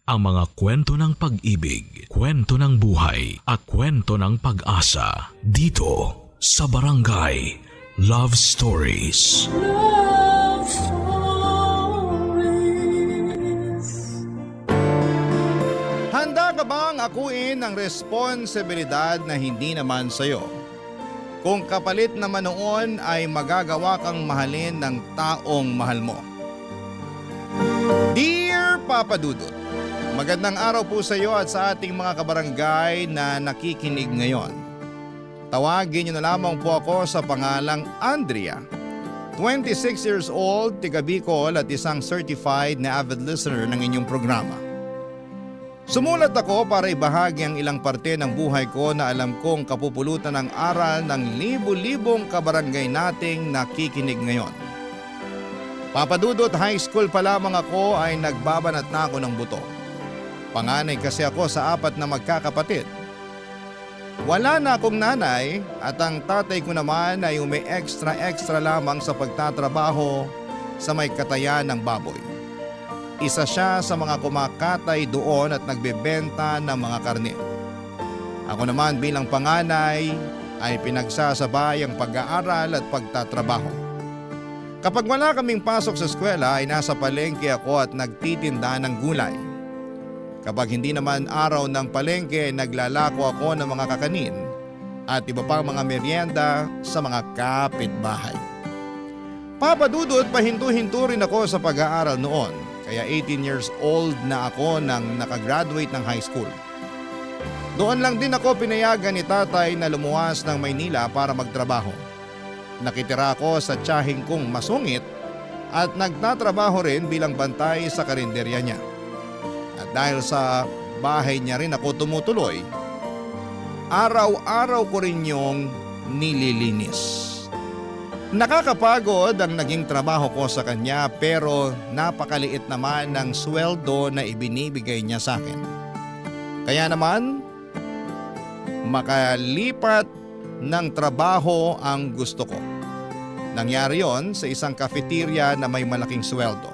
Ang mga kwento ng pag-ibig, kwento ng buhay at kwento ng pag-asa dito sa Barangay Love Stories. Love Stories. Handa ka bang akuin ang responsibilidad na hindi naman sa'yo? Kung kapalit naman noon ay magagawa kang mahalin ng taong mahal mo. Dear Papa Dudut, magandang araw po sa iyo at sa ating mga kabarangay na nakikinig ngayon. Tawagin niyo na lamang po ako sa pangalang Andrea. 26 years old, tiga Bicol at isang certified na avid listener ng inyong programa. Sumulat ako para ibahagi ang ilang parte ng buhay ko na alam kong kapupulutan ng aral ng libu-libong kabarangay nating nakikinig ngayon. Papadudot, high school pa lamang ako ay nagbabanat na ako ng buto. Panganay kasi ako sa 4 na magkakapatid. Wala na akong nanay at ang tatay ko naman ay extra lamang sa pagtatrabaho sa may katayan ng baboy. Isa siya sa mga kumakatay doon at nagbebenta ng mga karne. Ako naman bilang panganay ay pinagsasabay ang pag-aaral at pagtatrabaho. Kapag wala kaming pasok sa eskwela ay nasa palengke ako at nagtitinda ng gulay. Kapag hindi naman araw ng palengke, naglalako ako ng mga kakanin at iba pang mga merienda sa mga kapitbahay. Papadudot, pahinto-hinto rin ako sa pag-aaral noon, kaya 18 years old na ako nang nakagraduate ng high school. Doon lang din ako pinayagan ni tatay na lumuwas ng Maynila para magtrabaho. Nakitira ako sa tiyahing kong masungit at nagtatrabaho rin bilang bantay sa karinderya niya. At dahil sa bahay niya rin ako tumutuloy, araw-araw ko rin yung nililinis. Nakakapagod ang naging trabaho ko sa kanya pero napakaliit naman ng sweldo na ibinibigay niya sa akin. Kaya naman, makalipat ng trabaho ang gusto ko. Nangyari yon sa isang cafeteria na may malaking sweldo.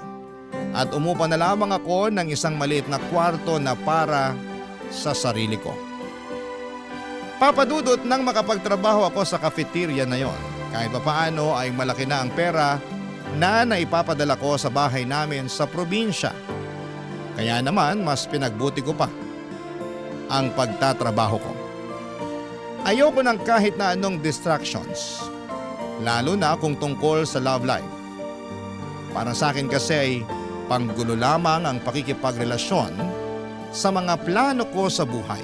At umupa na lamang ako ng isang maliit na kwarto na para sa sarili ko. Papadudot, nang makapagtrabaho ako sa cafeteria na yon, kahit papaano ay malaki na ang pera na naipapadala ko sa bahay namin sa probinsya. Kaya naman mas pinagbuti ko pa ang pagtatrabaho ko. Ayoko ng kahit na anong distractions, lalo na kung tungkol sa love life. Para sa akin kasi ay panggulo lamang ang pakikipagrelasyon sa mga plano ko sa buhay.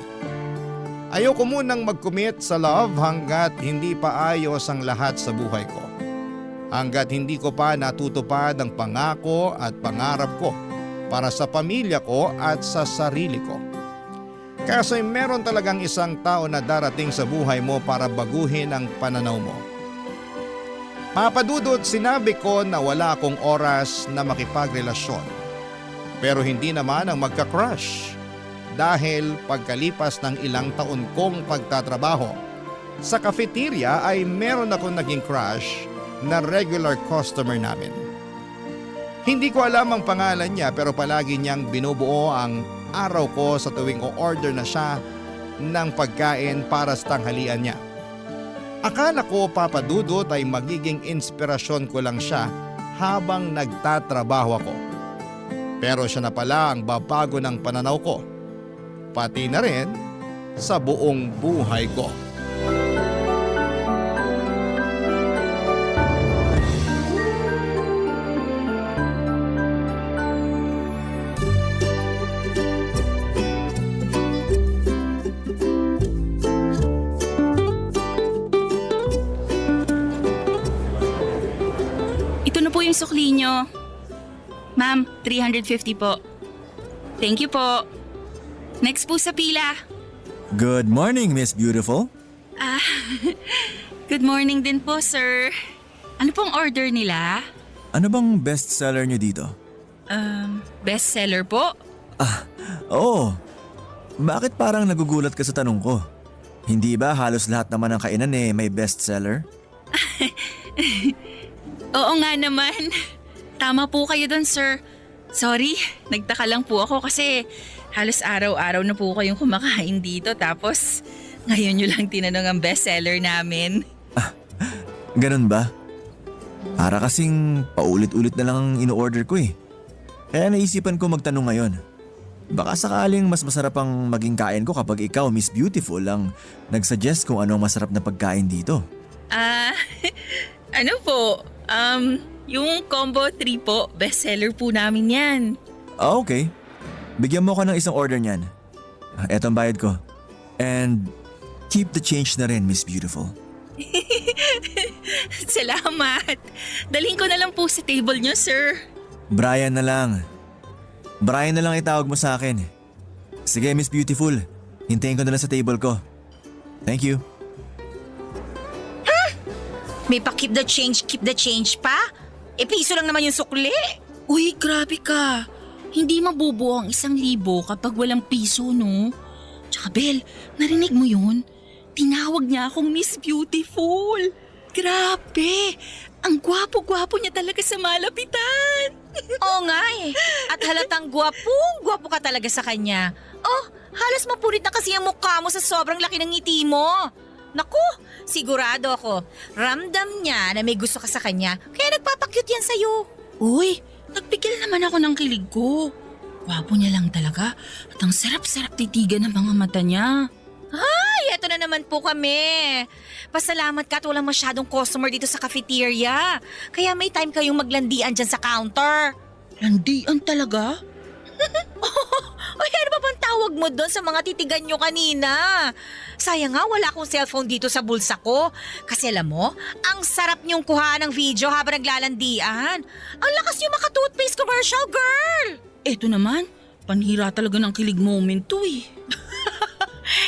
Ayoko munang mag-commit sa love hanggat hindi pa ayos ang lahat sa buhay ko. Hanggat hindi ko pa natutupad ang pangako at pangarap ko para sa pamilya ko at sa sarili ko. Kasi meron talagang isang tao na darating sa buhay mo para baguhin ang pananaw mo. Papadudot, sinabi ko na wala akong oras na makipagrelasyon. Pero hindi naman ang magka-crush. Dahil pagkalipas ng ilang taon kong pagtatrabaho sa cafeteria ay meron akong naging crush na regular customer namin. Hindi ko alam ang pangalan niya pero palagi niyang binubuo ang araw ko sa tuwing o-order na siya ng pagkain para sa tanghalian niya. Akala ko, Papadudot, ay magiging inspirasyon ko lang siya habang nagtatrabaho ako. Pero siya na pala ang babago ng pananaw ko, pati na rin sa buong buhay ko. Ito na po yung sukli nyo. Ma'am, 350 po. Thank you po. Next po sa pila. Good morning, Miss Beautiful. Good morning din po, sir. Ano pong order nila? Ano bang bestseller niyo dito? Bestseller po? Oo. Bakit parang nagugulat ka sa tanong ko? Hindi ba halos lahat naman ng kainan may bestseller? Oo nga naman. Tama po kayo doon, sir. Sorry, nagtaka lang po ako kasi halos araw-araw na po kayong kumakain dito tapos ngayon nyo lang tinanong ang bestseller namin. Ganun ba? Para kasing paulit-ulit na lang ang ino-order ko eh. Kaya naisipan ko magtanong ngayon. Baka sakaling mas masarap ang maging kain ko kapag ikaw, Miss Beautiful, ang nagsuggest kung ano ang masarap na pagkain dito. Ano po? Yung combo 3 po, bestseller po namin yan. Okay. Bigyan mo ko ng isang order niyan. Eto ang bayad ko. And keep the change na rin, Miss Beautiful. Salamat. Dalhin ko na lang po sa table nyo, sir. Brian na lang. Brian na lang itawag mo sa akin. Sige, Miss Beautiful. Hintayin ko na lang sa table ko. Thank you. May pa keep the change pa? Piso lang naman yung sukli. Uy, grabe ka. Hindi mabubuo ang 1,000 kapag walang piso, no? Tsaka Bel, narinig mo yun? Tinawag niya akong Miss Beautiful. Grabe! Ang gwapo-gwapo niya talaga sa malapitan. Oo nga eh. At halatang gwapo ka talaga sa kanya. Oh, halos mapunit na kasi ang mukha mo sa sobrang laki ng ngiti mo. Naku, sigurado ako. Ramdam niya na may gusto ka sa kanya, kaya nagpapakyut yan sa'yo. Uy, nagpigil naman ako ng kilig ko. Gwapo niya lang talaga at ang sarap-sarap titigan ng mga mata niya. Ay, eto na naman po kami. Pasalamat ka at walang masyadong customer dito sa cafeteria. Kaya may time kayong maglandian dyan sa counter. Landian talaga? Ay, ano ba bang tawag mo doon sa mga titigan nyo kanina? Sayang nga, wala akong cellphone dito sa bulsa ko. Kasi alam mo, ang sarap nyong kuhaan ng video habang naglalandian. Ang lakas nyo maka-toothpaste commercial, girl! Eto naman, panhira talaga ng kilig moment to eh.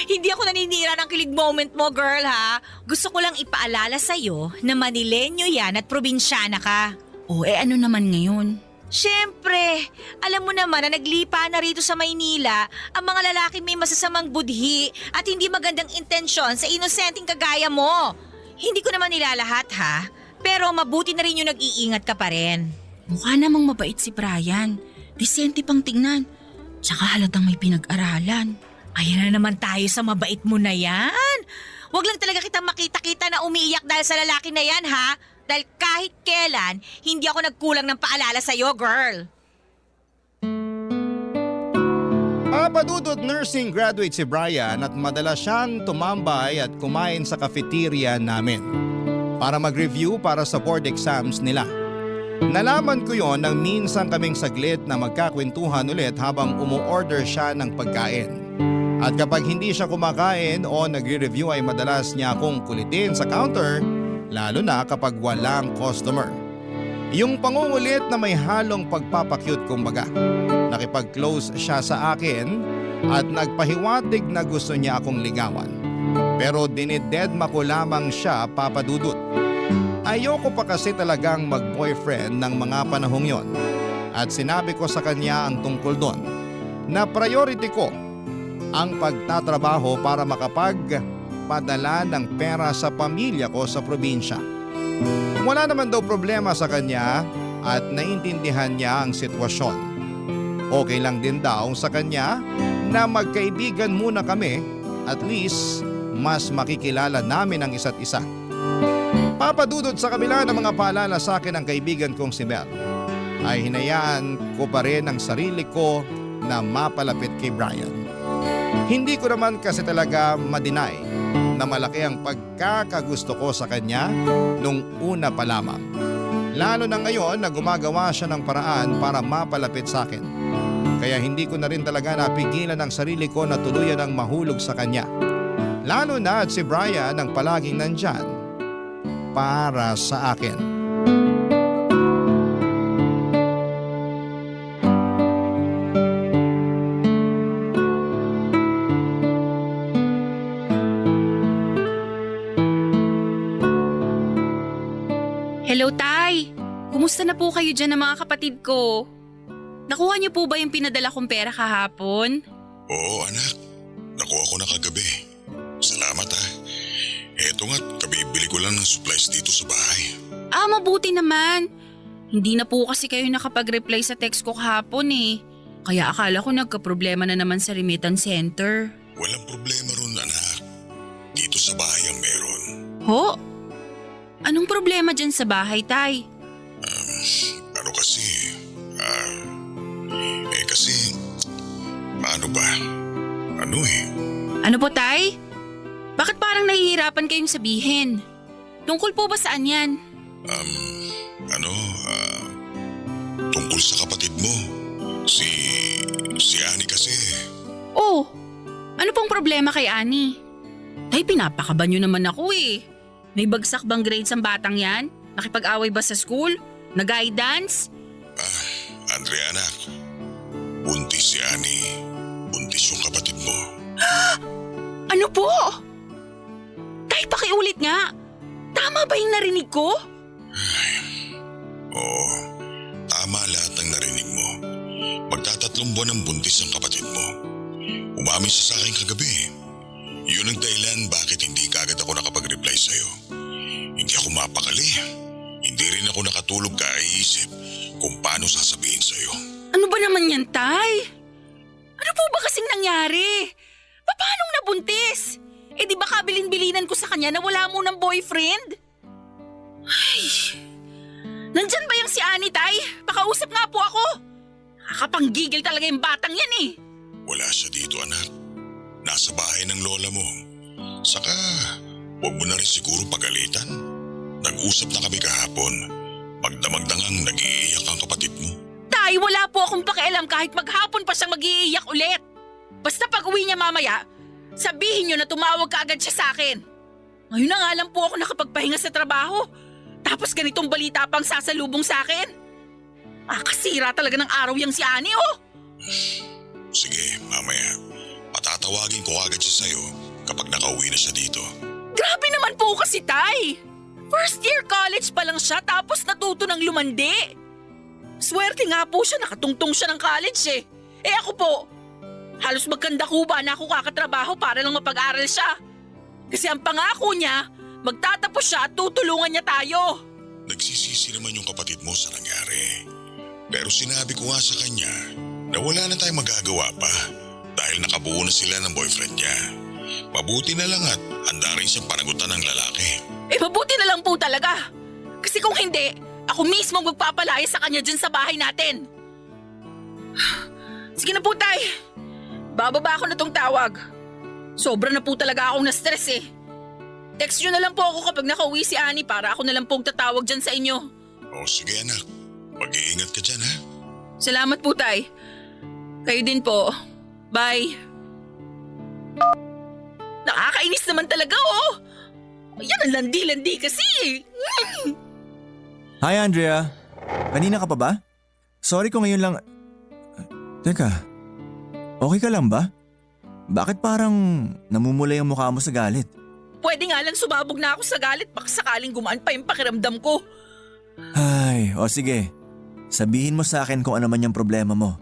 Hindi ako naninira ng kilig moment mo, girl, ha? Gusto ko lang ipaalala sa'yo na Manilenyo yan at probinsyana ka. O ano naman ngayon? Siyempre, alam mo naman na naglipa na rito sa Maynila ang mga lalaki may masasamang budhi at hindi magandang intensyon sa inosenteng kagaya mo. Hindi ko naman nilalahat ha, pero mabuti na rin yung nag-iingat ka pa rin. Mukha namang mabait si Brian. Disente pang tingnan. Tsaka halatang may pinag-aralan. Ayan na naman tayo sa mabait mo na yan. Huwag lang talaga kitang makita-kita na umiiyak dahil sa lalaki na yan ha. Dahil kahit kailan, hindi ako nagkulang ng paalala sa'yo, girl. Papadudot nursing graduate si Brian at madalas siyang tumambay at kumain sa cafeteria namin para mag-review para sa board exams nila. Nalaman ko yon nang minsan kaming saglit na magkakwentuhan ulit habang umu-order siya ng pagkain. At kapag hindi siya kumakain o nagre-review ay madalas niya akong kulitin sa counter, lalo na kapag walang customer. Yung pangungulit na may halong pagpapakyut kumbaga. Nakipag-close siya sa akin at nagpahiwatig na gusto niya akong ligawan. Pero dinidedma ko lamang siya, papadudot. Ayoko pa kasi talagang mag-boyfriend ng mga panahong yon. At sinabi ko sa kanya ang tungkol doon na priority ko ang pagtatrabaho para makapagpadala ng pera sa pamilya ko sa probinsya. Wala naman daw problema sa kanya at naiintindihan niya ang sitwasyon. Okay lang din daw sa kanya na magkaibigan muna kami, at least mas makikilala namin ang isa't isa. Papadudod sa kabila ng mga paalala sa akin ng kaibigan kong si Mel, ay hinayaan ko pa rin ang sarili ko na mapalapit kay Brian. Hindi ko naman kasi talaga ma-deny na malaki ang pagkakagusto ko sa kanya nung una pa lamang. Lalo na ngayon na gumagawa siya ng paraan para mapalapit sa akin. Kaya hindi ko na rin talaga napigilan ang sarili ko na tuluyan ang mahulog sa kanya. Lalo na at si Brian ang palaging nandyan para sa akin. Hello, Tay! Kumusta na po kayo dyan ng mga kapatid ko? Nakuha niyo po ba yung pinadala kong pera kahapon? Oo, anak. Nakuha ko na kagabi. Salamat ha. Eto nga't kabibili ko lang ng supplies dito sa bahay. Mabuti naman. Hindi na po kasi kayo nakapag-reply sa text ko kahapon eh. Kaya akala ko nagka-problema na naman sa remittance center. Walang problema ron, anak. Dito sa bahay ang meron. Ho? Anong problema dyan sa bahay, Tay? Ano kasi, kasi, paano ba? Ano po, Tay? Bakit parang nahihirapan kayong sabihin? Tungkol po ba saan yan? Tungkol sa kapatid mo. Si Annie kasi. Oh, ano pong problema kay Annie? Tay, pinapakaban nyo naman ako eh. May bagsak bang grades ang batang yan? Nakipag-away ba sa school? Nag-guidance? Andrea, anak. Buntis si Annie. Buntis yung kapatid mo. Ano po? Tay, pakiulit nga. Tama ba yung narinig ko? Oo, tama lahat ng narinig mo. Magtatatlong buwan ang buntis ang kapatid mo. Umamin siya sa akin kagabi. Yun ang dahilan bakit hindi kagad ako nakapag-reply sa'yo. Hindi ako mapakali. Hindi rin ako nakatulog kaiisip kung paano sasabihin sa'yo. Ano ba naman yan, Tay? Ano po ba kasing nangyari? Paanong nabuntis? Eh di ba kabilin-bilinan ko sa kanya na wala mo ng boyfriend? Ay, nandyan ba yung si Annie, Tay? Pakausap nga po ako. Nakapanggigil talaga yung batang yan eh. Wala siya dito, anak. Nasa bahay ng lola mo. Saka, huwag mo na rin siguro pagalitan. Nag-usap na kami kahapon. Magdamagdangang nag-iiyak ang kapatid mo. Tay, wala po akong pakialam kahit maghapon pa siyang mag-iiyak ulit. Basta pag uwi niya mamaya, sabihin niyo na tumawag ka agad siya sa akin. Ngayon na nga lang po ako nakapagpahinga sa trabaho. Tapos ganitong balita pang sasalubong sa akin. Kasira talaga ng araw yung si Annie, oh. Sige, mamaya. Patatawagin ko agad siya sa'yo kapag nakauwi na siya dito. Grabe naman po kasi, Tay. First year college pa lang siya tapos natuto ng lumandi. Swerte nga po siya, nakatungtong siya ng college eh. Eh ako po, halos magkandakuba na ako kakatrabaho para lang mapag-aral siya. Kasi ang pangako niya, magtatapos siya at tutulungan niya tayo. Nagsisisi naman yung kapatid mo sa nangyari. Pero sinabi ko nga sa kanya na wala na tayong magagawa pa dahil nakabuo na sila ng boyfriend niya. Mabuti na lang at handa rin siyang panagutan ng lalaki. Eh mabuti na lang po talaga. Kasi kung hindi, ako mismo magpapalaya sa kanya dyan sa bahay natin. Sige na po, Tay. Bababa ako na tong tawag. Sobra na po talaga akong na-stress eh. Text nyo na lang po ako kapag nakauwi si Annie para ako na lang pong tatawag dyan sa inyo. O sige anak, mag-iingat ka dyan ha. Salamat po, Tay. Kayo din po. Bye. Nakakainis naman talaga, oh. Yan ang landi-landi kasi. Hi Andrea, kanina ka pa ba? Sorry kung ngayon lang… Teka, okay ka lang ba? Bakit parang namumula yung mukha mo sa galit? Pwede nga lang sumabog na ako sa galit baka sakaling gumaan pa yung pakiramdam ko. Ay, o sige. Sabihin mo sa akin kung ano man yung problema mo.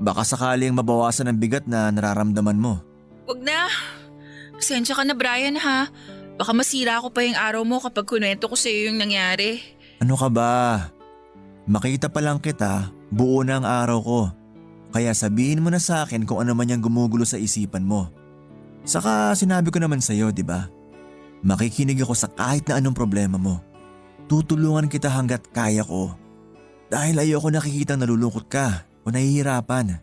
Baka sakaling mabawasan ang bigat na nararamdaman mo. Wag na. Pasensya ka na, Brian, ha? Baka masira ako pa yung araw mo kapag kunwento ko sa iyo yung nangyari. Ano ka ba? Makita pa lang kita, buo na ang araw ko. Kaya sabihin mo na sa akin kung ano man yung gumugulo sa isipan mo. Saka sinabi ko naman sa'yo, di ba? Makikinig ako sa kahit na anong problema mo. Tutulungan kita hanggat kaya ko. Dahil ayoko nakikitang nalulungkot ka o nahihirapan.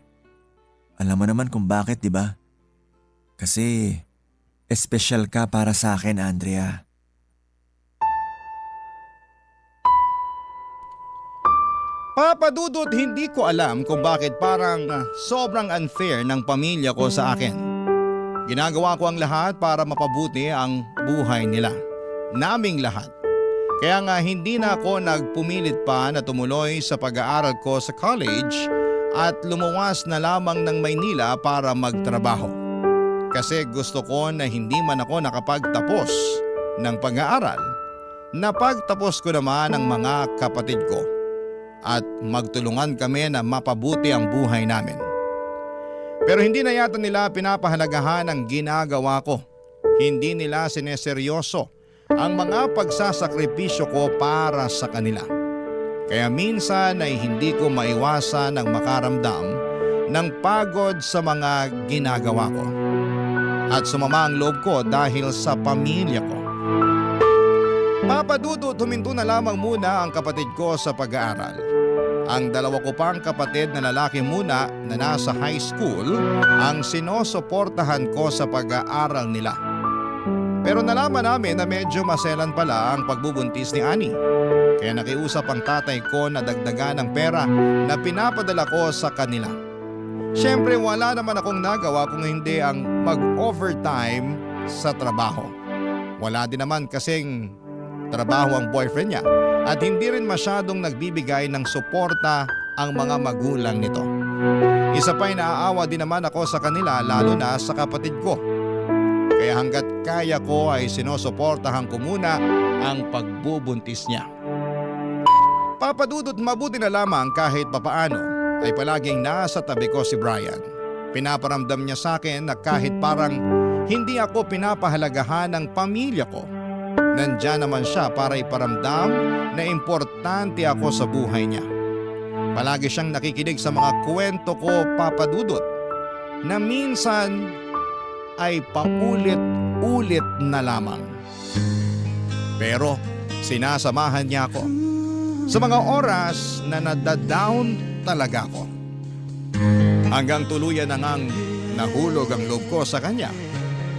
Alam mo naman kung bakit, di ba? Kasi espesyal ka para sa akin, Andrea. Papadudot, hindi ko alam kung bakit parang sobrang unfair ng pamilya ko sa akin. Ginagawa ko ang lahat para mapabuti ang buhay nila. Naming lahat. Kaya nga hindi na ako nagpumilit pa na tumuloy sa pag-aaral ko sa college at lumuwas na lamang ng Maynila para magtrabaho. Kasi gusto ko na hindi man ako nakapagtapos ng pag-aaral, napagtapos ko naman ang mga kapatid ko at magtulungan kami na mapabuti ang buhay namin. Pero hindi na yata nila pinapahalagahan ang ginagawa ko. Hindi nila sineseryoso ang mga pagsasakripisyo ko para sa kanila. Kaya minsan ay hindi ko maiwasan ang makaramdam ng pagod sa mga ginagawa ko. At sumama ang loob ko dahil sa pamilya ko. Papa Dudut, huminto na lamang muna ang kapatid ko sa pag-aaral. Ang dalawa ko pang kapatid na lalaki muna na nasa high school ang sinusuportahan ko sa pag-aaral nila. Pero nalaman namin na medyo maselan pala ang pagbubuntis ni Annie. Kaya nakiusap ang tatay ko na dagdagan ng pera na pinapadala ko sa kanila. Siyempre wala naman akong nagawa kung hindi ang mag-overtime sa trabaho. Wala din naman kasing trabaho ang boyfriend niya at hindi rin masyadong nagbibigay ng suporta ang mga magulang nito. Isa pa'y naaawa din naman ako sa kanila lalo na sa kapatid ko. Kaya hanggat kaya ko ay sinusuportahan ko muna ang pagbubuntis niya. Papa Dudut, mabuti na lamang kahit papaano ay palaging nasa tabi ko si Brian. Pinaparamdam niya sa akin na kahit parang hindi ako pinapahalagahan ng pamilya ko, nandyan naman siya para iparamdam na importante ako sa buhay niya. Palagi siyang nakikinig sa mga kwento ko, Papa Dudut, na minsan ay paulit-ulit na lamang. Pero sinasamahan niya ako sa mga oras na nadadown talaga ako. Hanggang tuluyan na ngang nahulog ang loob ko sa kanya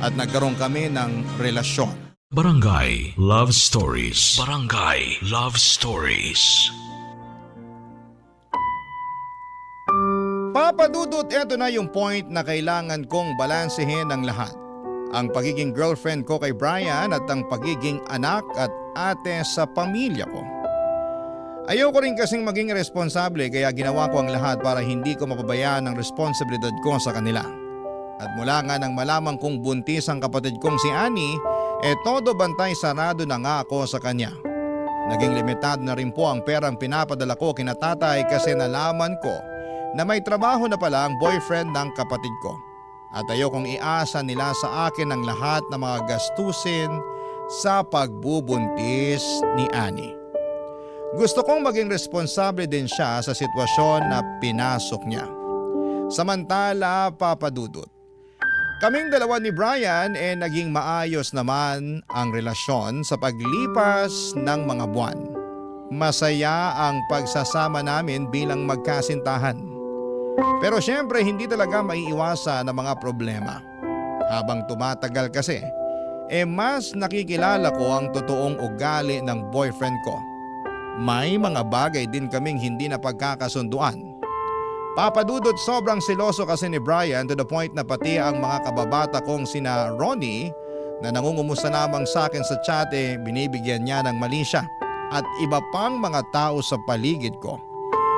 at nagkaroon kami ng relasyon. Barangay Love Stories. Barangay Love Stories. Papa Dudut, eto na yung point na kailangan kong balansehin ang lahat. Ang pagiging girlfriend ko kay Brian at ang pagiging anak at ate sa pamilya ko. Ayoko rin kasing maging responsable kaya ginawa ko ang lahat para hindi ko mapabayaan ang responsibilidad ko sa kanila. At mula nga nang malaman kong buntis ang kapatid kong si Annie, todo bantay sarado na nga ako sa kanya. Naging limitado na rin po ang perang pinapadala ko kina tatay kasi nalaman ko na may trabaho na pala ang boyfriend ng kapatid ko. At ayokong iasa nila sa akin ang lahat ng mga gastusin sa pagbubuntis ni Annie. Gusto kong maging responsable din siya sa sitwasyon na pinasok niya. Samantala, Papa Dudut, kaming dalawa ni Brian naging maayos naman ang relasyon sa paglipas ng mga buwan. Masaya ang pagsasama namin bilang magkasintahan. Pero syempre hindi talaga maiiwasan ang mga problema. Habang tumatagal kasi, mas nakikilala ko ang totoong ugali ng boyfriend ko. May mga bagay din kaming hindi na pagkakasunduan. Papa Dudut, sobrang seloso kasi ni Brian to the point na pati ang mga kababata kong sina Ronnie na nangungumusta lamang sa akin sa chat binibigyan niya ng mali siya at iba pang mga tao sa paligid ko.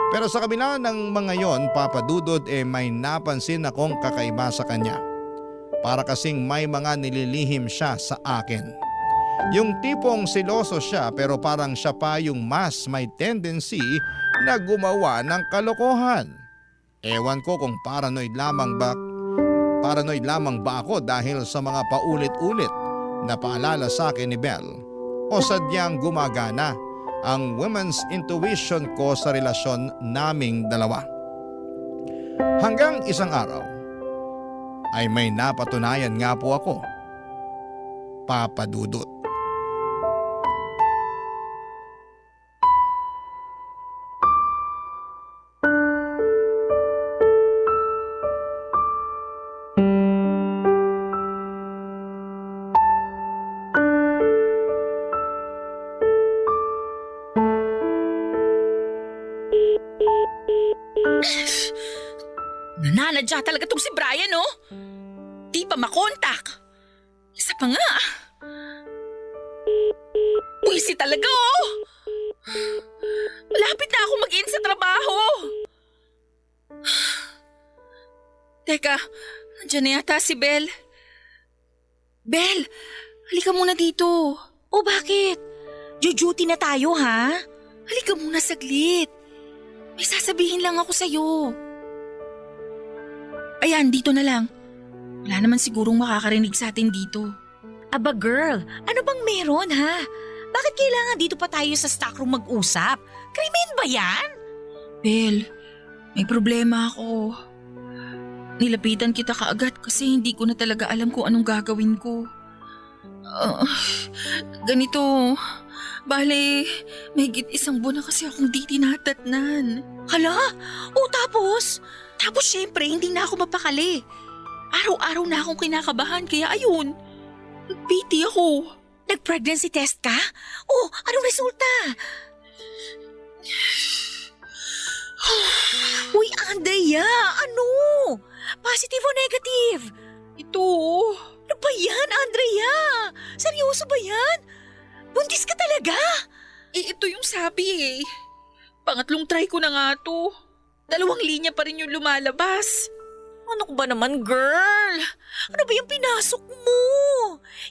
Pero sa kabila ng mga yon, Papa Dudut, may napansin akong kakaiba sa kanya. Para kasing may mga nililihim siya sa akin. Yung tipong seloso siya pero parang siya pa yung mas may tendency na gumawa ng kalokohan. Ewan ko kung paranoid lamang ba ako dahil sa mga paulit-ulit na paalala sa akin ni Belle o sadyang gumagana ang women's intuition ko sa relasyon naming dalawa. Hanggang isang araw ay may napatunayan nga po ako, Papa Dudut. Nananadya talaga tong si Brian, oh. Di pa makontak. Isa pa nga. Buwisi talaga, oh. Malapit na ako mag-in sa trabaho. Teka, nandiyan na yata si Belle. Belle, halika muna dito. O bakit? Duty na tayo, ha? Halika muna saglit. May sasabihin lang ako sa'yo. Ayan, dito na lang. Wala naman sigurong makakarinig sa atin dito. Aba girl, ano bang meron ha? Bakit kailangan dito pa tayo sa stockroom mag-usap? Krimen ba yan? Bel, may problema ako. Nilapitan kita kaagad kasi hindi ko na talaga alam kung anong gagawin ko. Ganito, bale, mahigit 1 buwan na kasi akong di tinatatnan. Hala? O tapos? Tapos syempre, hindi na ako mapakali. Araw-araw na akong kinakabahan kaya ayun, nag-PT ako. Nag-pregnancy test ka? Oh, anong resulta? Uy, Andrea, ano? Positive o negative? Ito, Ano ba yan, Andrea? Seryoso ba yan? Buntis ka talaga? ito yung sabi eh. Pangatlong try ko na nga to. 2 linya pa rin yung lumalabas. Ano ko ba naman, girl? Ano ba yung pinasok mo?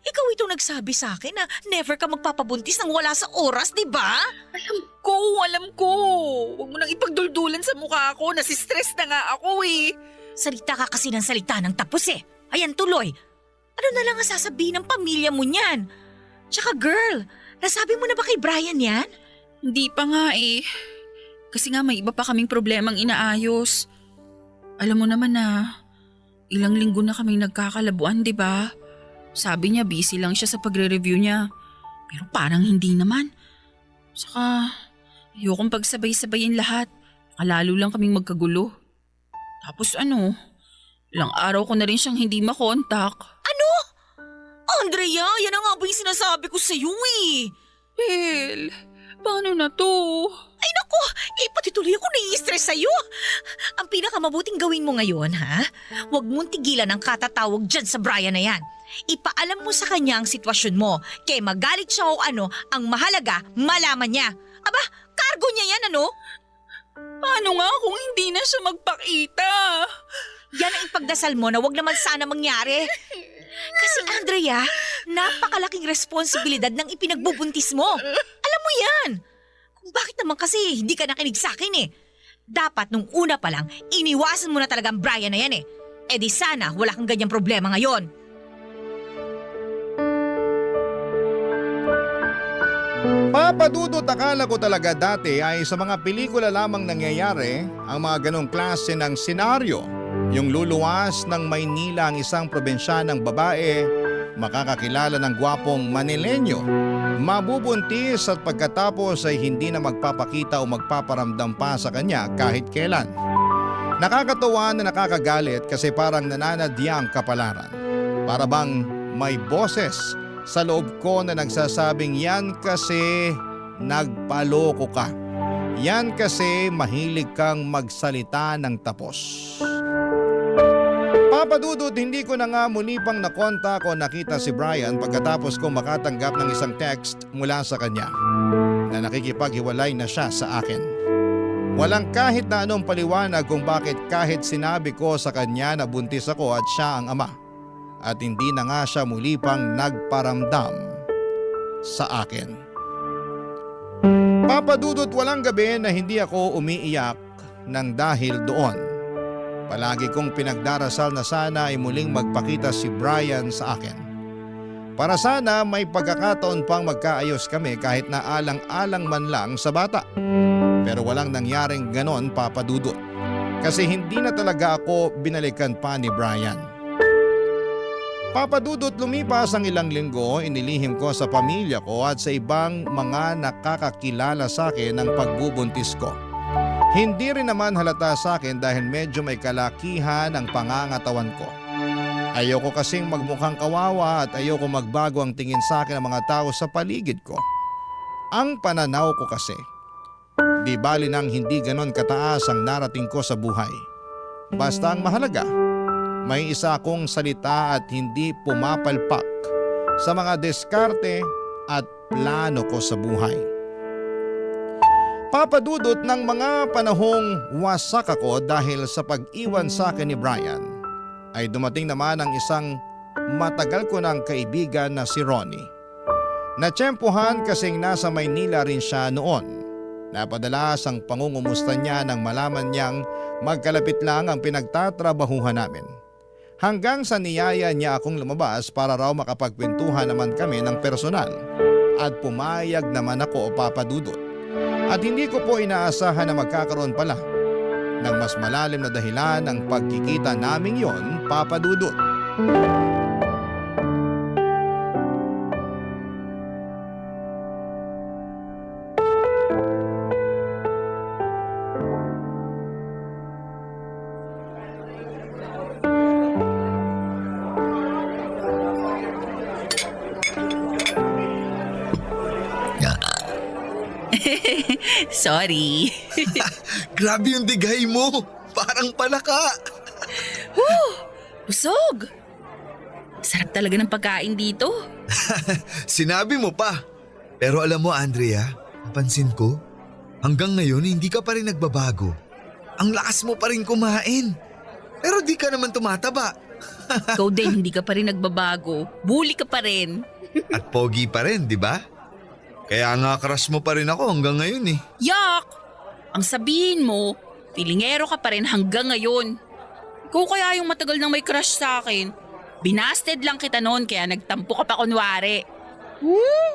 Ikaw itong nagsabi sa akin na never ka magpapabuntis nang wala sa oras, di ba? Alam ko. Huwag mo nang ipagduldulan sa mukha ko. Nasistress na nga ako eh. Salita ka kasi ng salita ng tapos eh. Ayan tuloy. Ano na lang ang sasabihin ng pamilya mo niyan? Tsaka girl, nasabi mo na ba kay Brian yan? Hindi pa nga eh. Kasi nga may iba pa kaming problemang inaayos. Alam mo naman na ilang linggo na kaming nagkakalabuan, di ba? Sabi niya busy lang siya sa pagre-review niya. Pero parang hindi naman. Saka ayokong pagsabay-sabayin lahat. Lalo lang kaming magkagulo. Tapos ilang araw ko na rin siyang hindi makontak. Ano? Andrea, yan ang nga ba yung sinasabi ko sa'yo eh. Bel, paano na to? Ay naku, pati tuloy ako nai-stress sa'yo. Ang pinakamabuting gawin mo ngayon, ha? Huwag mong tigilan ang katatawag dyan sa Brian na yan. Ipaalam mo sa kanya ang sitwasyon mo. Kaya magalit siya o ano, ang mahalaga, malaman niya. Aba, cargo niya yan ano? Paano nga kung hindi na siya magpakita? Yan ang ipagdasal mo na wag naman sana mangyari. Kasi Andrea, napakalaking responsibilidad ng ipinagbubuntis mo. Alam mo yan. Kung bakit naman kasi hindi ka nakinig sa akin eh. Dapat nung una pa lang, iniwasan mo na talaga ang Brian na yan eh. E di sana wala kang ganyang problema ngayon. Papadudot, akala ko talaga dati ay sa mga pelikula lamang nangyayari ang mga ganong klase ng senaryo. Yung luluwas ng Maynila ang isang probinsyanang babae, makakakilala ng gwapong Manileño, mabubuntis at pagkatapos ay hindi na magpapakita o magpaparamdam pa sa kanya kahit kailan. Nakakatuwa na nakakagalit kasi parang nananadyang kapalaran. Para bang may boses sa loob ko na nagsasabing yan kasi nagpaloko ka. Yan kasi mahilig kang magsalita ng tapos. Papadudot, hindi ko na nga muli pang nakontak o nakita si Brian pagkatapos kong makatanggap ng isang text mula sa kanya na nakikipaghiwalay na siya sa akin. Walang kahit na anong paliwanag kung bakit kahit sinabi ko sa kanya na buntis ako at siya ang ama. At hindi na nga siya muli pang nagparamdam sa akin. Papadudot, walang gabi na hindi ako umiiyak ng dahil doon. Palagi kong pinagdarasal na sana ay muling magpakita si Brian sa akin. Para sana may pagkakataon pang magkaayos kami kahit na alang-alang man lang sa bata. Pero walang nangyaring ganon, Papadudot. Kasi hindi na talaga ako binalikan pa ni Brian. Papadudot, lumipas ang ilang linggo, inilihim ko sa pamilya ko at sa ibang mga nakakakilala sa akin ang pagbubuntis ko. Hindi rin naman halata sa akin dahil medyo may kalakihan ang pangangatawan ko. Ayoko kasing magmukhang kawawa at ayoko magbago ang tingin sa akin ng mga tao sa paligid ko. Ang pananaw ko kasi, di bali nang hindi ganon kataas ang narating ko sa buhay. Basta ang mahalaga, may isa akong salita at hindi pumapalpak sa mga diskarte at plano ko sa buhay. Papadudot, ng mga panahong wasak ako dahil sa pag-iwan sa akin ni Brian, ay dumating naman ang isang matagal ko ng kaibigan na si Ronnie. Natsyempohan kasing nasa Maynila rin siya noon. Napadalas ang pangungumusta niya nang malaman niyang magkalapit lang ang pinagtatrabahuhan namin. Hanggang sa niyaya niya akong lumabas para raw makapagkwentuhan naman kami ng personal. At pumayag naman ako, Papadudot. At hindi ko po inaasahan na magkakaroon pala ng mas malalim na dahilan ng pagkikita naming yon, Papa Dudut. Sorry. Grabe yung digay mo. Parang palaka. Busog. Sarap talaga ng pagkain dito. Sinabi mo pa. Pero alam mo, Andrea, napansin ko, hanggang ngayon hindi ka pa rin nagbabago. Ang lakas mo pa rin kumain. Pero di ka naman tumataba. Ikaw din, hindi ka pa rin nagbabago. Bully ka pa rin. At pogi pa rin, di ba? Kaya nga crush mo pa rin ako hanggang ngayon eh. Yak! Ang sabihin mo, pilingero ka pa rin hanggang ngayon. Ikaw kaya yung matagal nang may crush sa akin. Binasted lang kita noon kaya nagtampo ka pa kunwari.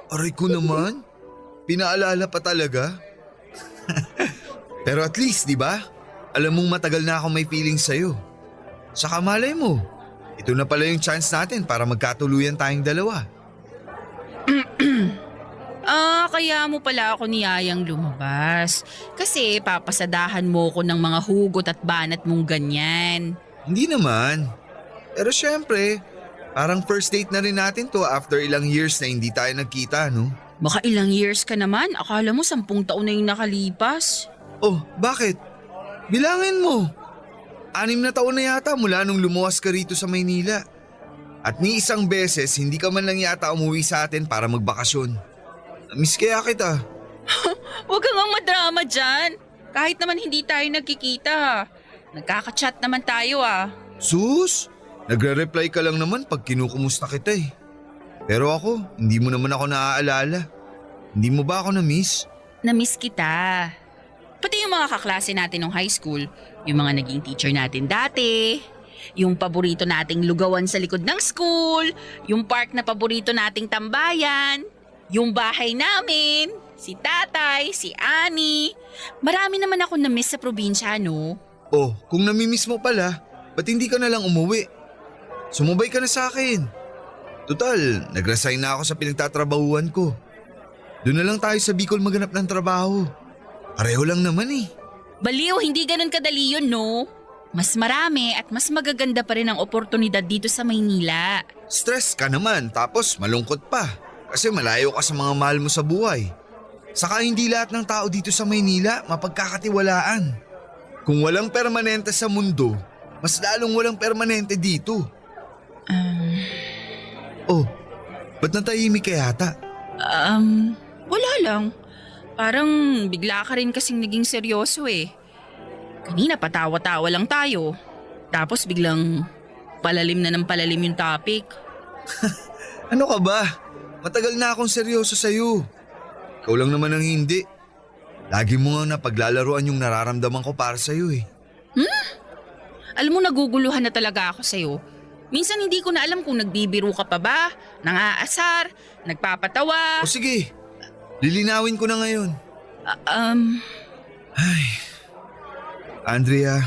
Aray ko naman. Pinaalala pa talaga. Pero at least, di ba? Alam mong matagal na ako may feelings sa'yo. Saka malay mo, ito na pala yung chance natin para magkatuluyan tayong dalawa. Kaya mo pala ako niyayang lumabas. Kasi papasadahan mo ko ng mga hugot at banat mong ganyan. Hindi naman. Pero syempre, parang first date na rin natin to after ilang years na hindi tayo nagkita, no? Baka ilang years ka naman, akala mo 10 taon na yung nakalipas. Oh, bakit? Bilangin mo. 6 na taon na yata mula nung lumuwas ka rito sa Maynila. At ni isang beses, hindi ka man lang yata umuwi sa atin para magbakasyon. Miss kaya kita. Huwag kang madrama dyan. Kahit naman hindi tayo nagkikita. Nagkaka-chat naman tayo Sus, nagre-reply ka lang naman pag kinukumusta kita eh. Pero ako, hindi mo naman ako naaalala. Hindi mo ba ako na-miss? Namiss kita. Pati yung mga kaklase natin nung high school, yung mga naging teacher natin dati, yung paborito nating lugawan sa likod ng school, yung park na paborito nating tambayan, yung bahay namin, si tatay, si Ani. Marami naman ako na-miss sa probinsya, no? Oh, kung namimiss mo pala, ba't hindi ka na lang umuwi? Sumubay ka na sa akin. Total, nag-resign na ako sa pinagtatrabahuan ko. Doon na lang tayo sa Bicol maghanap ng trabaho. Pareho lang naman eh. Baliw, hindi ganun kadali yun, no? Mas marami at mas magaganda pa rin ang oportunidad dito sa Maynila. Stress ka naman tapos malungkot pa. Kasi malayo ka sa mga mahal mo sa buhay. Saka hindi lahat ng tao dito sa Maynila mapagkakatiwalaan. Kung walang permanente sa mundo, mas lalong walang permanente dito. Oh, ba't natahimik ka yata? Wala lang. Parang bigla ka rin kasing naging seryoso eh. Kanina patawa-tawa lang tayo. Tapos biglang palalim na ng palalim yung topic. Ano ka ba? Matagal na akong seryoso sa'yo. Ikaw lang naman ang hindi. Lagi mo nga napaglalaroan yung nararamdaman ko para sa'yo eh. Alam mo, naguguluhan na talaga ako sa'yo. Minsan hindi ko na alam kung nagbibiro ka pa ba, nangaasar, nagpapatawa. O sige, lilinawin ko na ngayon. Andrea,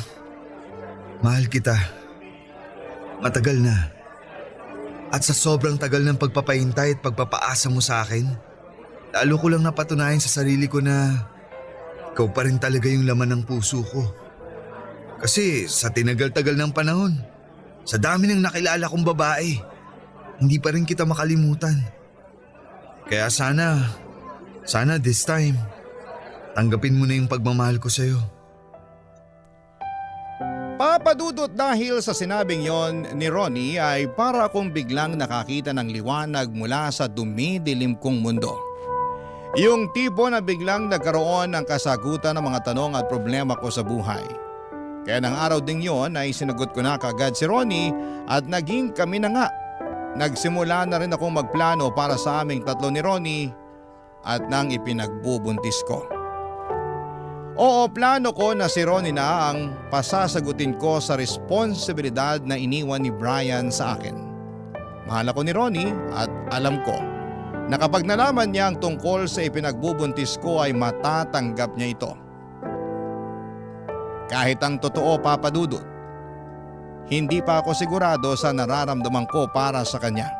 mahal kita. Matagal na. At sa sobrang tagal ng pagpapahintay at pagpapaasa mo sa akin, lalo ko lang napatunayan sa sarili ko na ikaw pa rin talaga yung laman ng puso ko. Kasi sa tinagal-tagal ng panahon, sa dami ng nakilala kong babae, hindi pa rin kita makalimutan. Kaya sana this time, tanggapin mo na yung pagmamahal ko sa'yo. Papadudot dahil sa sinabing yon ni Ronnie ay para akong biglang nakakita ng liwanag mula sa dumidilim kong mundo. Yung tipo na biglang nagkaroon ng kasagutan ng mga tanong at problema ko sa buhay. Kaya ng araw ding yon ay sinagot ko na kagad si Ronnie at naging kami na nga. Nagsimula na rin akong magplano para sa aming tatlo ni Ronnie at nang ipinagbubuntis ko. Oo, plano ko na si Ronnie na ang pasasagutin ko sa responsibilidad na iniwan ni Brian sa akin. Mahal ako ni Ronnie at alam ko na kapag nalaman niya ang tungkol sa ipinagbubuntis ko ay matatanggap niya ito. Kahit ang totoo, Papa Dudut, hindi pa ako sigurado sa nararamdaman ko para sa kanya.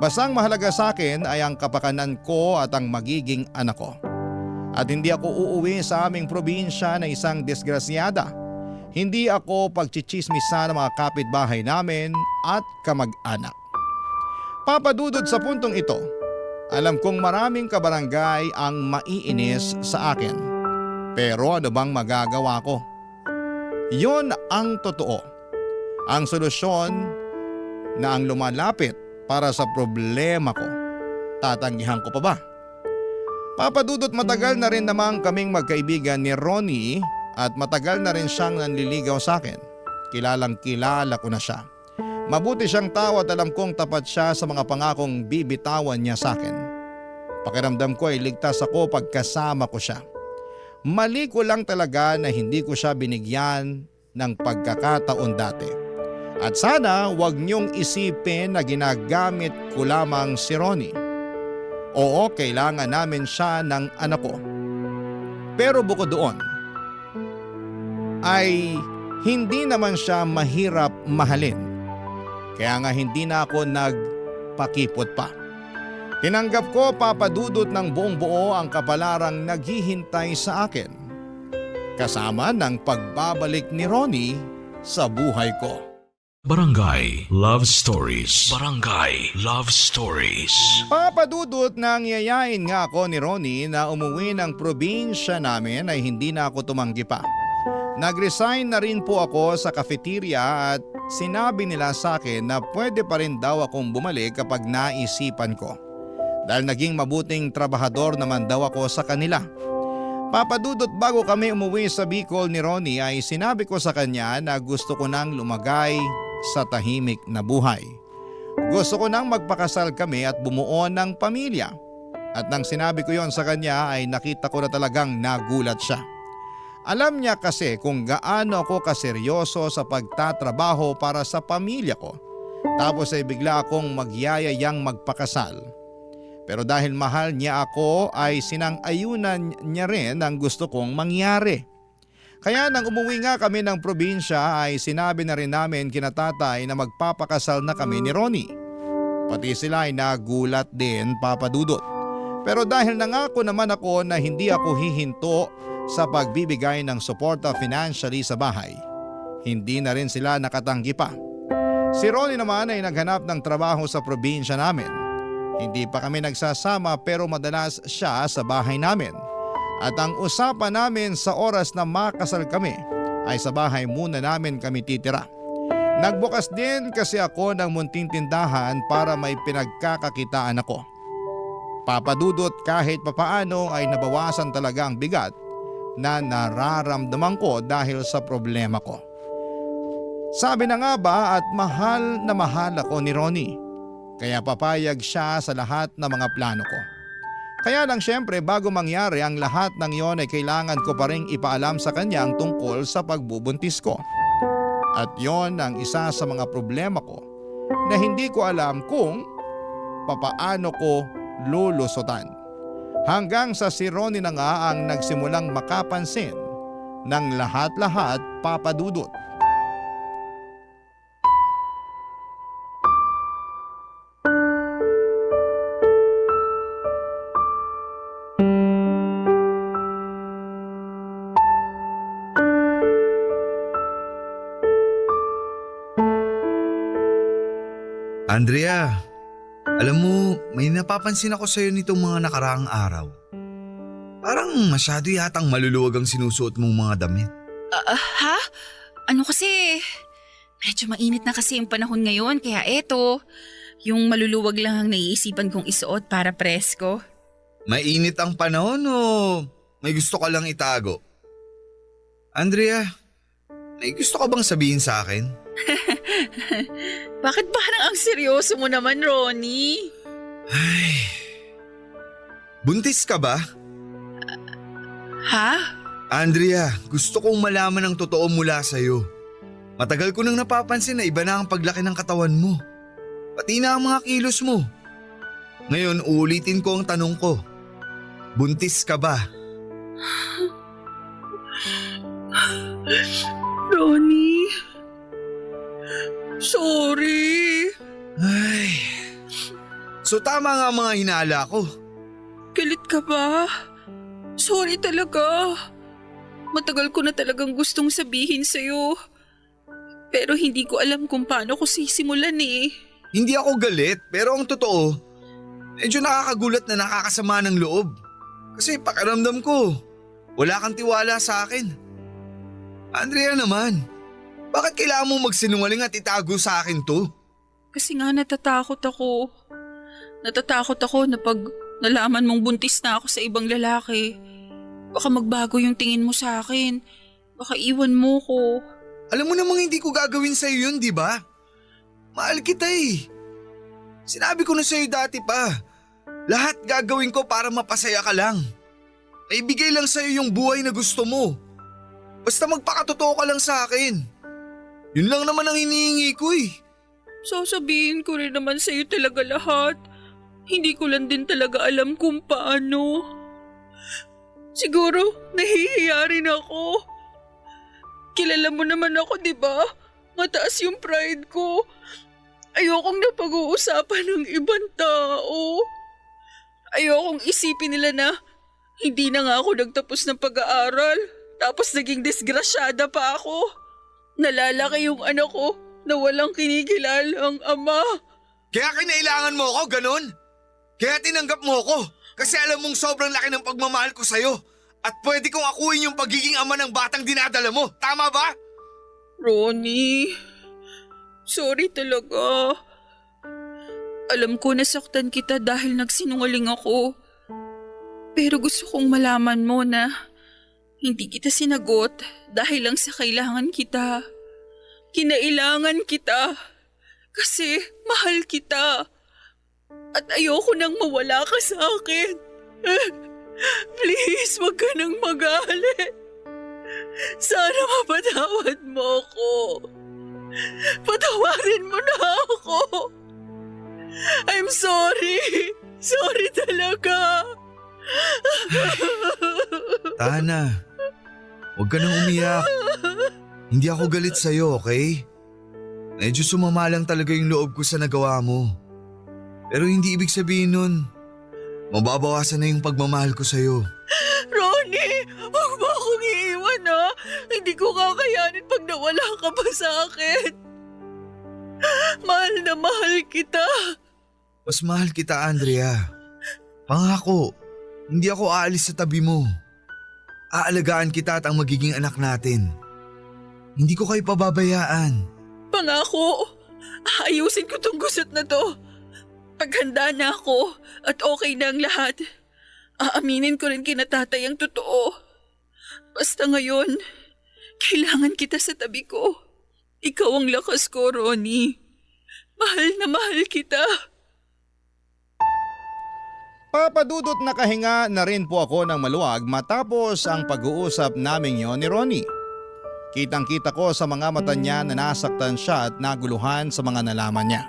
Basta ang mahalaga sa akin ay ang kapakanan ko at ang magiging anak ko. At hindi ako uuwi sa aming probinsya na isang disgrasyada. Hindi ako pagchichismisa ng mga kapitbahay namin at kamag-anak. Papa Dudut, sa puntong ito, alam kong maraming kabarangay ang maiinis sa akin. Pero ano bang magagawa ko? Yon ang totoo. Ang solusyon na ang lumalapit para sa problema ko. Tatanggihan ko pa ba? Papa Dudut, matagal na rin namang kaming magkaibigan ni Ronnie at matagal na rin siyang nanliligaw sa akin. Kilalang kilala ko na siya. Mabuti siyang tao at alam kong tapat siya sa mga pangakong bibitawan niya sa akin. Pakiramdam ko ay ligtas ako pagkasama ko siya. Mali ko lang talaga na hindi ko siya binigyan ng pagkakataon dati. At sana wag niyong isipin na ginagamit ko lamang si Ronnie. Oo, kailangan namin siya ng anak ko. Pero bukod doon, ay hindi naman siya mahirap mahalin. Kaya nga hindi na ako nagpakipot pa. Tinanggap ko, Papa Dudut, ng buong buo ang kapalarang naghihintay sa akin. Kasama ng pagbabalik ni Ronnie sa buhay ko. Barangay Love Stories. Barangay Love Stories. Papa Dudut, nang yayain nga ako ni Ronnie na umuwi ng probinsya namin ay hindi na ako tumanggi pa. Nag-resign na rin po ako sa cafeteria at sinabi nila sa akin na pwede pa rin daw akong bumalik kapag naisipan ko. Dahil naging mabuting trabahador naman daw ako sa kanila. Papa Dudut, bago kami umuwi sa Bicol ni Ronnie ay sinabi ko sa kanya na gusto ko nang lumagay sa tahimik na buhay. Gusto ko nang magpakasal kami at bumuo ng pamilya. At nang sinabi ko yon sa kanya ay nakita ko na talagang nagulat siya. Alam niya kasi kung gaano ako kaseryoso sa pagtatrabaho para sa pamilya ko. Tapos ay bigla akong magyayayang magpakasal. Pero dahil mahal niya ako ay sinang-ayunan niya rin ang gusto kong mangyari. Kaya nang umuwi nga kami ng probinsya ay sinabi na rin namin kina tatay na magpapakasal na kami ni Ronnie. Pati sila ay nagulat din, Papa Dudut. Pero dahil nangako naman ako na hindi ako hihinto sa pagbibigay ng suporta financially sa bahay, hindi na rin sila nakatanggi pa. Si Ronnie naman ay naghanap ng trabaho sa probinsya namin. Hindi pa kami nagsasama pero madalas siya sa bahay namin. At ang usapan namin sa oras na makasal kami ay sa bahay muna namin kami titira. Nagbukas din kasi ako ng munting tindahan para may pinagkakakitaan ako. Papa Dudut, kahit papaano ay nabawasan talaga ang bigat na nararamdaman ko dahil sa problema ko. Sabi na nga ba at mahal na mahal ako ni Ronnie. Kaya papayag siya sa lahat ng mga plano ko. Kaya lang syempre bago mangyari ang lahat ng iyon ay kailangan ko pa rin ipaalam sa kanya ang tungkol sa pagbubuntis ko. At yon ang isa sa mga problema ko na hindi ko alam kung papaano ko lulusutan. Hanggang sa si Ronnie na nga ang nagsimulang makapansin ng lahat-lahat, Papa Dudut. Andrea, alam mo, may napapansin ako sa'yo nitong mga nakaraang araw. Parang masyado yatang maluluwag ang sinusuot mong mga damit. Ha? Ano kasi? Medyo mainit na kasi yung panahon ngayon kaya eto, yung maluluwag lang ang naiisipan kong isuot para presko. Mainit ang panahon o may gusto ka lang itago? Andrea, may gusto ka bang sabihin sa akin? Bakit parang ang seryoso mo naman, Ronnie? Ay, buntis ka ba? Ha? Andrea, gusto kong malaman ang totoo mula sa'yo. Matagal ko nang napapansin na iba na ang paglaki ng katawan mo. Pati na ang mga kilos mo. Ngayon uulitin ko ang tanong ko. Buntis ka ba? Ronnie, sorry. Ay. So tama nga ang mga hinala ko. Galit ka ba? Sorry talaga. Matagal ko na talagang gustong sabihin sa'yo. Pero hindi ko alam kung paano ko sisimulan eh. Hindi ako galit, pero ang totoo, medyo nakakagulat na nakakasama ng loob. Kasi pakiramdam ko, wala kang tiwala sa akin. Andrea naman, bakit kailangan mong magsinungaling at itago sa akin to? Kasi nga natatakot ako. Natatakot ako na pag nalaman mong buntis na ako sa ibang lalaki, baka magbago yung tingin mo sa akin. Baka iwan mo ko. Alam mo namang hindi ko gagawin sa'yo yun, di ba? Mahal kita eh. Sinabi ko na sa'yo dati pa. Lahat gagawin ko para mapasaya ka lang. Naibigay lang sa'yo yung buhay na gusto mo. Basta magpakatotoo ka lang sa akin. Yun lang naman ang hinihingi ko eh. Sasabihin ko rin naman sa'yo talaga lahat. Hindi ko lang din talaga alam kung paano. Siguro nahihiya rin ako. Kilala mo naman ako, di ba? Mataas yung pride ko. Ayokong napag-uusapan ng ibang tao. Ayokong isipin nila na hindi na nga ako nagtapos ng pag-aaral. Tapos naging disgrasyada pa ako. Nalalaki yung anak ko na walang kinikilalang ama. Kaya kinailangan mo ako, ganun? Kaya tinanggap mo ako kasi alam mong sobrang laki ng pagmamahal ko sa'yo. At pwede kong akuin yung pagiging ama ng batang dinadala mo. Tama ba? Ronnie, sorry talaga. Alam ko nasaktan kita dahil nagsinungaling ako. Pero gusto kong malaman mo na hindi kita sinagot dahil lang sa kailangan kita. Kinailangan kita kasi mahal kita. At ayoko nang mawala ka sa akin. Please, wag ka nang magalit. Sana mapatawad mo ako. Patawarin mo na ako. I'm sorry. Sorry talaga. Tana, huwag ka nang umiyak. Hindi ako galit sa'yo, okay? Medyo sumama lang talaga yung loob ko sa nagawa mo. Pero hindi ibig sabihin nun, mababawasan na yung pagmamahal ko sa'yo. Ronnie, huwag mo akong iiwan ha. Hindi ko kakayanin pag nawala ka pa sa akin. Mahal na mahal kita. Mas mahal kita, Andrea. Pangako, hindi ako aalis sa tabi mo. Aalagaan kita at ang magiging anak natin. Hindi ko kayo pababayaan. Pangako, ayusin ko tong gusot na to. Paghanda na ako at okay na ang lahat, aaminin ko rin kina tatay ang totoo. Basta ngayon, kailangan kita sa tabi ko. Ikaw ang lakas ko, Ronnie. Mahal na mahal kita. Papadudot na kahinga na rin po ako ng maluwag matapos ang pag-uusap naming yon ni Ronnie. Kitang-kita ko sa mga mata niya na nasaktan siya at naguluhan sa mga nalaman niya.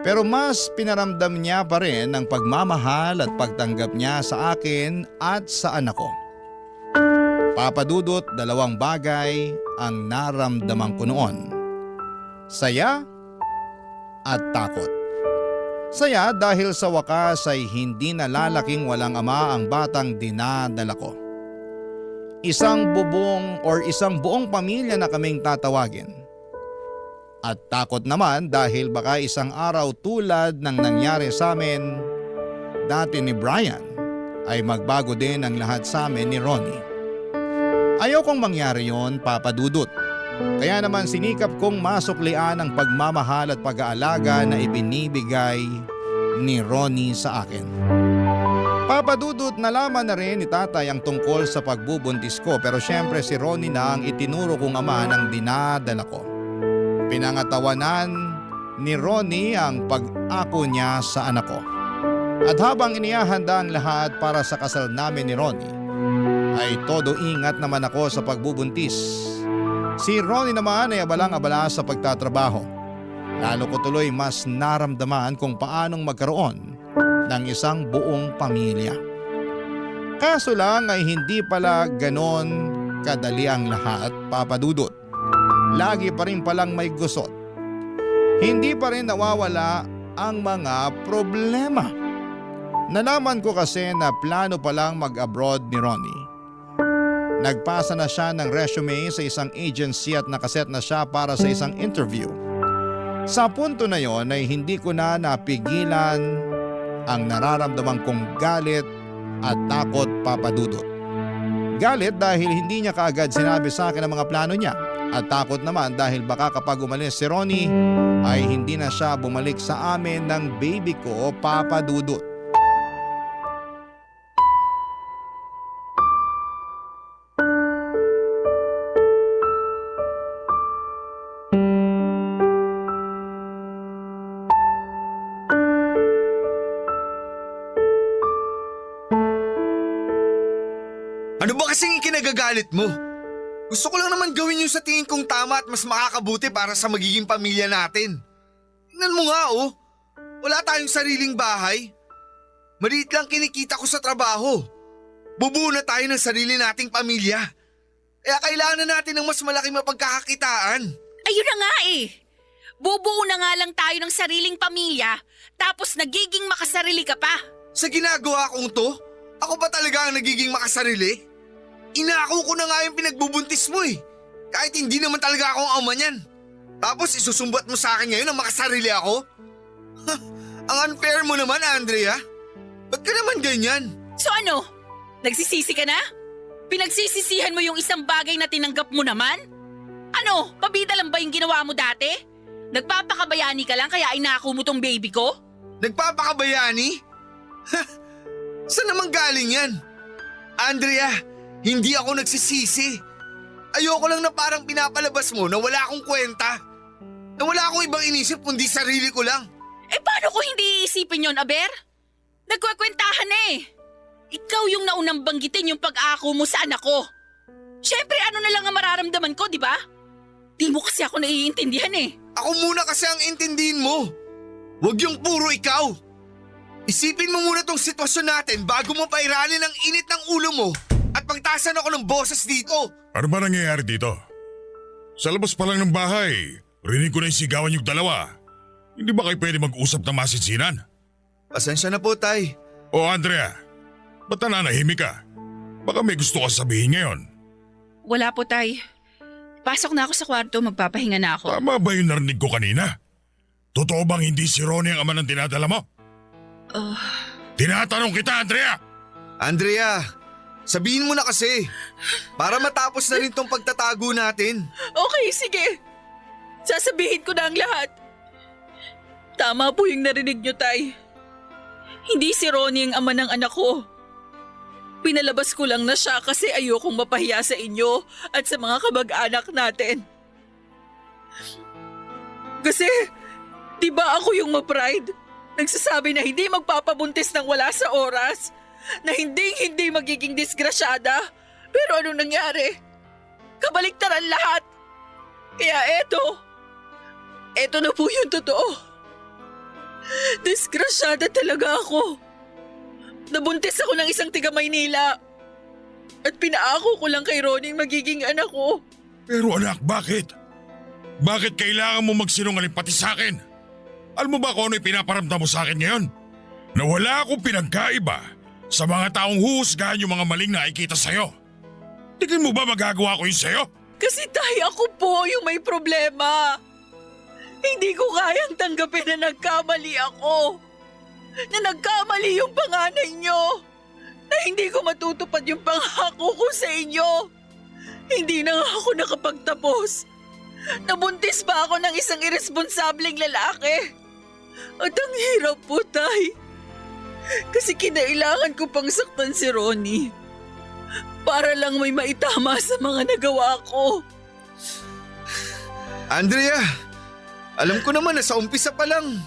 Pero mas pinaramdam niya pa rin ang pagmamahal at pagtanggap niya sa akin at sa anak ko. Papadudot, dalawang bagay ang naramdaman ko noon. Saya at takot. Saya dahil sa wakas ay hindi na lalaking walang ama ang batang dinadala ko. Isang bubong or isang buong pamilya na kaming tatawagin. At takot naman dahil baka isang araw tulad ng nangyari sa amin dati ni Brian ay magbago din ang lahat sa amin ni Ronnie. Ayokong mangyari yon, Papa Dudut. Kaya naman sinikap kong masuklian ang pagmamahal at pag-aalaga na ibinibigay ni Ronnie sa akin. Papa Dudut, nalaman na rin ni tatay ang tungkol sa pagbubuntis ko pero syempre si Ronnie na ang itinuro kong ama ng dinadala ko. Pinangatawanan ni Ronnie ang pag-ako niya sa anak ko. At habang inihahanda ang lahat para sa kasal namin ni Ronnie, ay todo ingat naman ako sa pagbubuntis. Si Ronnie naman ay abalang-abala sa pagtatrabaho. Lalo ko tuloy mas naramdaman kung paanong magkaroon ng isang buong pamilya. Kaso lang ay hindi pala ganon kadali ang lahat, Papa Dudut. Lagi pa rin palang may gusot. Hindi pa rin nawawala ang mga problema. Nalaman ko kasi na plano palang mag-abroad ni Ronnie. Nagpasa na siya ng resume sa isang agency at nakaset na siya para sa isang interview. Sa punto na yon ay hindi ko na napigilan ang nararamdaman kong galit at takot, Papa Dudut. Galit dahil hindi niya kaagad sinabi sa akin ang mga plano niya at takot naman dahil baka kapag umalis si Ronnie ay hindi na siya bumalik sa amin ng baby ko, Papa Dudut. Ano ba kasing ikinagagalit mo? Gusto ko lang naman gawin yung sa tingin kong tama at mas makakabuti para sa magiging pamilya natin. Tingnan mo nga oh, wala tayong sariling bahay. Maliit lang kinikita ko sa trabaho. Bubuo na tayo ng sarili nating pamilya. Kaya kailangan na natin ng mas malaking mapagkakakitaan. Ayun na nga eh. Bubuo na nga lang tayo ng sariling pamilya, tapos nagiging makasarili ka pa. Sa ginagawa kong to, ako ba talaga ang nagiging makasarili? Inako ko na nga yung pinagbubuntis mo eh. Kahit hindi naman talaga ako ang ama niyan. Tapos isusumbat mo sa akin ngayon na makasarili ako? Ang unfair mo naman, Andrea. Ba't ka naman ganyan? So ano? Nagsisisi ka na? Pinagsisisihan mo yung isang bagay na tinanggap mo naman? Ano? Pabida lang ba yung ginawa mo dati? Nagpapakabayani ka lang kaya inako mo tong baby ko? Nagpapakabayani? Saan naman galing yan? Andrea, hindi ako nagsisisi. Ayoko lang na parang pinapalabas mo na wala akong kwenta. Na wala akong ibang inisip kundi sarili ko lang. Eh paano ko hindi iisipin yon, Aber? Nagkwekwentahan na eh. Ikaw yung naunang banggitin yung pag-ako mo sa anak ko. Siyempre ano na lang ang mararamdaman ko, di ba? Di mo kasi ako naiintindihan eh. Ako muna kasi ang intindihin mo. Huwag yung puro ikaw. Isipin mo muna tong sitwasyon natin bago mo pairalin ang init ng ulo mo at pagtasan ako ng boses dito. Ano ba nangyayari dito? Sa labas pa lang ng bahay, rinig ko na yung sigawan yung dalawa. Hindi ba kayo pwede mag-usap na masinsinan? Pasensya na po, Tay. O Andrea, ba't nananahimik ka? Baka may gusto ka sabihin ngayon. Wala po, Tay. Pasok na ako sa kwarto, magpapahinga na ako. Tama ba yung narinig ko kanina? Totoo bang hindi si Ronnie ang ama ng dinadala mo? Tinatanong kita, Andrea! Andrea, sabihin mo na kasi. Para matapos na rin tong pagtatago natin. Okay, sige. Sasabihin ko na ang lahat. Tama po yung narinig niyo, Tay. Hindi si Ronnie ang ama ng anak ko. Pinalabas ko lang na siya kasi ayokong mapahiya sa inyo at sa mga kamag-anak natin. Kasi, di ba ako yung ma-pride? Nagsasabi na hindi magpapabuntis ng wala sa oras, na hindi magiging disgrasyada. Pero anong nangyari? Kabaliktaran lahat. Kaya eto na po yung totoo. Disgrasyada talaga ako. Nabuntis ako ng isang tiga Maynila. At pinaako ko lang kay Ronnie magiging anak ko. Pero anak, bakit? Bakit kailangan mo magsinungaling pati sa akin? Alam mo ba kung ano yung pinaparamdam mo sa akin ngayon? Na wala akong pinagkaiba sa mga taong huhusgahan yung mga maling nakikita sa'yo. Tingin mo ba magagawa ko yun sa'yo? Kasi tayo ako po yung may problema. Hindi ko kayang tanggapin na nagkamali ako. Na nagkamali yung panganay nyo. Na hindi ko matutupad yung pangako ko sa inyo. Hindi na nga ako nakapagtapos. Nabuntis pa ako ng isang irresponsableng lalaki. At ang hirap po, Tay. Kasi kinailangan ko pang saktan si Ronnie. Para lang may maitama sa mga nagawa ko. Andrea, alam ko naman na sa umpisa pa lang,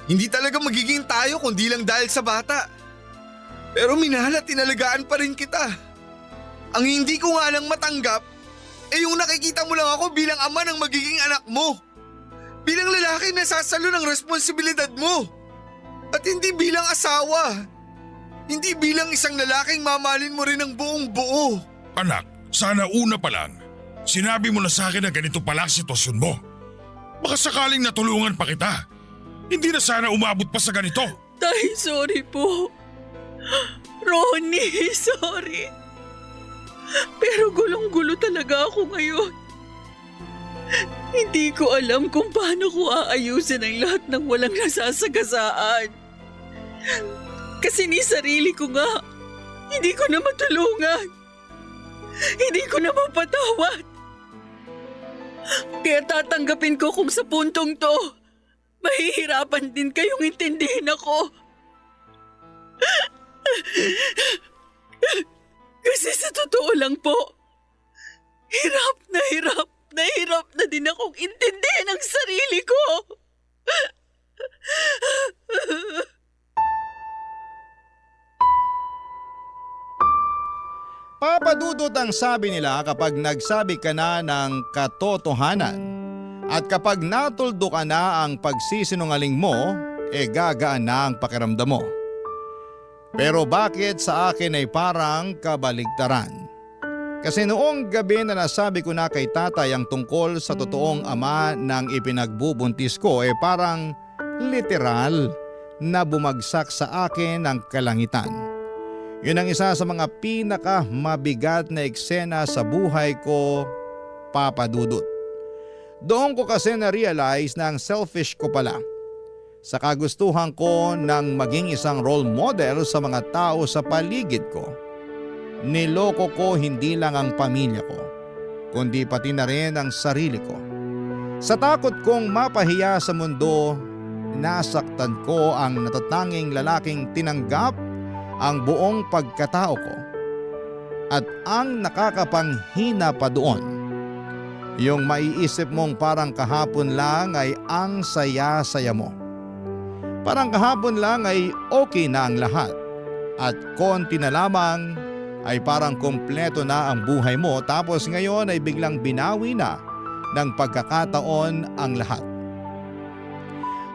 hindi talaga magiging tayo kundi lang dahil sa bata. Pero minahal at tinalagaan pa rin kita. Ang hindi ko nga lang matanggap, yung nakikita mo lang ako bilang ama ng magiging anak mo. Bilang lalaki na sasalo ng responsibilidad mo. At hindi bilang asawa. Hindi bilang isang lalaking mamahalin mo rin ang buong buo. Anak, sana una pa lang, sinabi mo na sa akin na ganito pala ang sitwasyon mo. Baka sakaling natulungan pa kita. Hindi na sana umabot pa sa ganito. Tay, sorry po. Ronnie, sorry. Pero gulong-gulo talaga ako ngayon. Hindi ko alam kung paano ko aayusin ang lahat ng walang nasasagasaan. Kasi ni sarili ko nga, hindi ko na matulungan. Hindi ko na mapatawad. Kaya tatanggapin ko kung sa puntong to, mahihirapan din kayong intindihin ako. Kasi sa totoo lang po, hirap na din akong intindihin ang sarili ko. Papadudot ang sabi nila kapag nagsabi ka na ng katotohanan. At kapag natuldo ka na ang pagsisinungaling mo, gagaan na ang pakiramdam mo. Pero bakit sa akin ay parang kabaligtaran? Kasi noong gabi na nasabi ko na kay tatay ang tungkol sa totoong ama ng ipinagbubuntis ko, parang literal na bumagsak sa akin ang kalangitan. Yun ang isa sa mga pinakamabigat na eksena sa buhay ko, Papa Dudut. Doon ko kasi na-realize na ang selfish ko pala. Sa kagustuhan ko ng maging isang role model sa mga tao sa paligid ko. Niloko ko hindi lang ang pamilya ko, kundi pati na rin ang sarili ko. Sa takot kong mapahiya sa mundo, nasaktan ko ang natatanging lalaking tinanggap ang buong pagkatao ko. At ang nakakapanghina pa doon, yung maiisip mong parang kahapon lang ay ang saya-saya mo. Parang kahapon lang ay okay na ang lahat at konti na lamang ay parang kumpleto na ang buhay mo, tapos ngayon ay biglang binawi na ng pagkakataon ang lahat.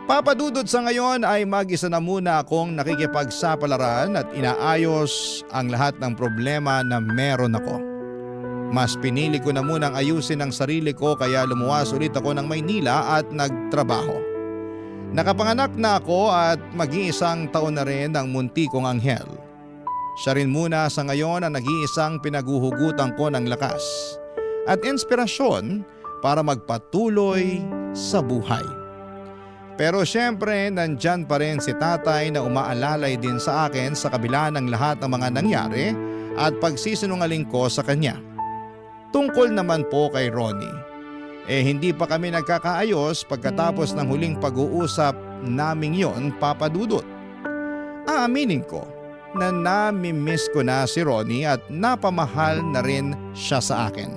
Papadudod sa ngayon ay mag-isa na muna akong nakikipagsapalaran at inaayos ang lahat ng problema na meron ako. Mas pinili ko na munang ayusin ang sarili ko kaya lumuwas ulit ako ng Maynila at nagtrabaho. Nakapanganak na ako at mag-iisang taon na rin ang munti kong anghel. Siya rin muna sa ngayon ang nag-iisang pinaguhugutan ko ng lakas at inspirasyon para magpatuloy sa buhay. Pero syempre nandyan pa rin si tatay na umaalalay din sa akin sa kabila ng lahat ng mga nangyari at pagsisinungaling ko sa kanya. Tungkol naman po kay Ronnie, hindi pa kami nagkakaayos pagkatapos ng huling pag-uusap naming yon, Papa Dudut. Aaminin ko na nami-miss ko na si Ronnie at napamahal na rin siya sa akin.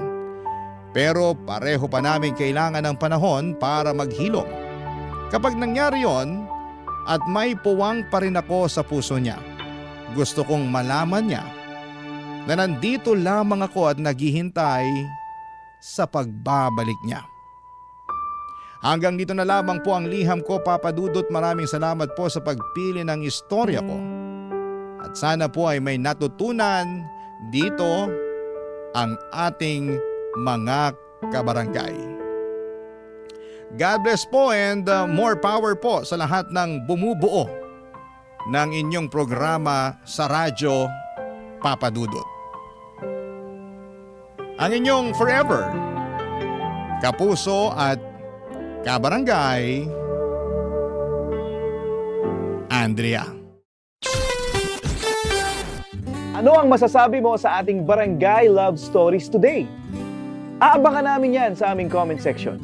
Pero pareho pa namin kailangan ng panahon para maghilom. Kapag nangyari yon at may puwang pa rin ako sa puso niya, gusto kong malaman niya na nandito lamang ako at naghihintay sa pagbabalik niya. Hanggang dito na lamang po ang liham ko, Papa Dudut. Maraming salamat po sa pagpili ng istorya ko. At sana po ay may natutunan dito ang ating mga kabarangay. God bless po and more power po sa lahat ng bumubuo ng inyong programa sa radyo, Papa Dudut. Ang inyong forever, kapuso at kabarangay, Andrea. Ano ang masasabi mo sa ating Barangay Love Stories today? Aabangan namin yan sa aming comment section.